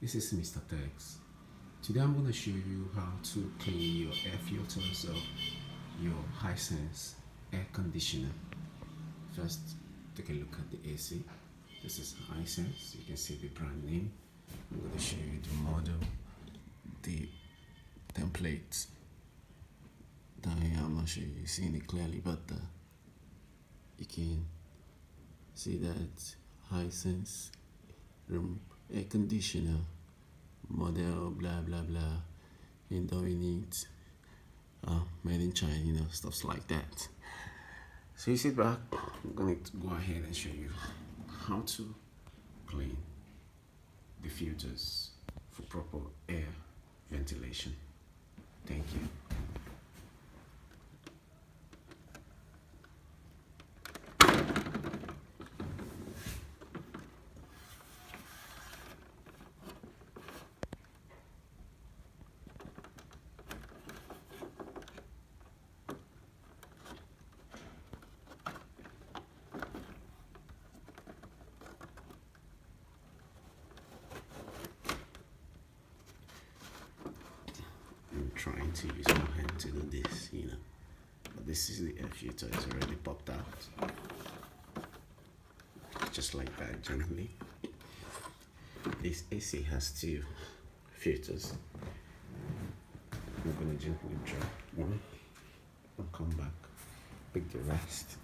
This is Mr. Tex. Today I'm going to show you how to clean your air filters of your Hisense air conditioner. First, take a look at the AC. This is Hisense. You can see the brand name. I'm going to show you the model, the template. I'm not sure you're seeing it clearly, but you can see that Hisense room air conditioner model blah blah blah indefinite made in China, stuff like that. So you sit back, I'm going to go ahead and show you how to clean the filters for proper air ventilation. Thank you. I'm trying to use my hand to do this, but this is the air filter, it's already popped out. Just like that, gently. This AC has two filters. I'm going to gently drop one and come back, pick the rest.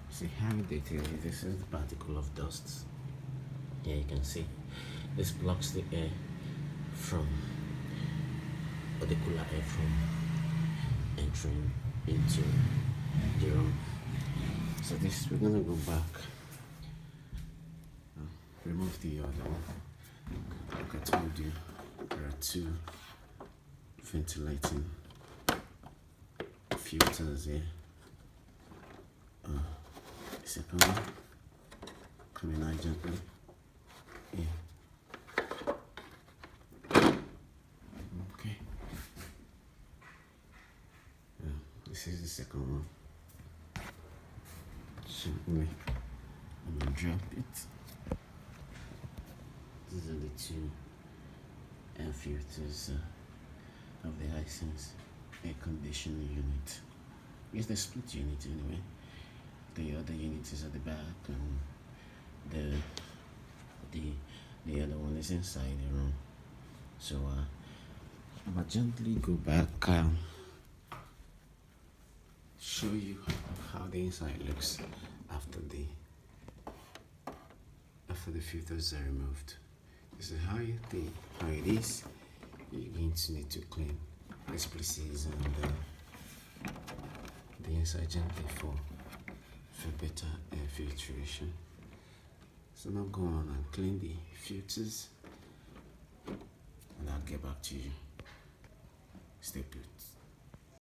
See how detailed this is, the particle of dust. Yeah, you can see this blocks the air from, or the cooler air from entering into the room. So this, we're gonna go back, remove the other one. Like I told you, there are two ventilating filters here. The second one coming out gently. Yeah. Okay. This is the second one. Gently, I'm gonna drop it. These are the two air filters of the Hisense air conditioning unit. Yes, the split unit anyway. The other unit is at the back, and the other one is inside the room. So I'm gonna gently go back, show you how the inside looks after the filters are removed. This is how it is. You're going to need to clean these places and the inside gently for better air filtration. So now go on and clean the filters, and I'll get back to you. Stay put.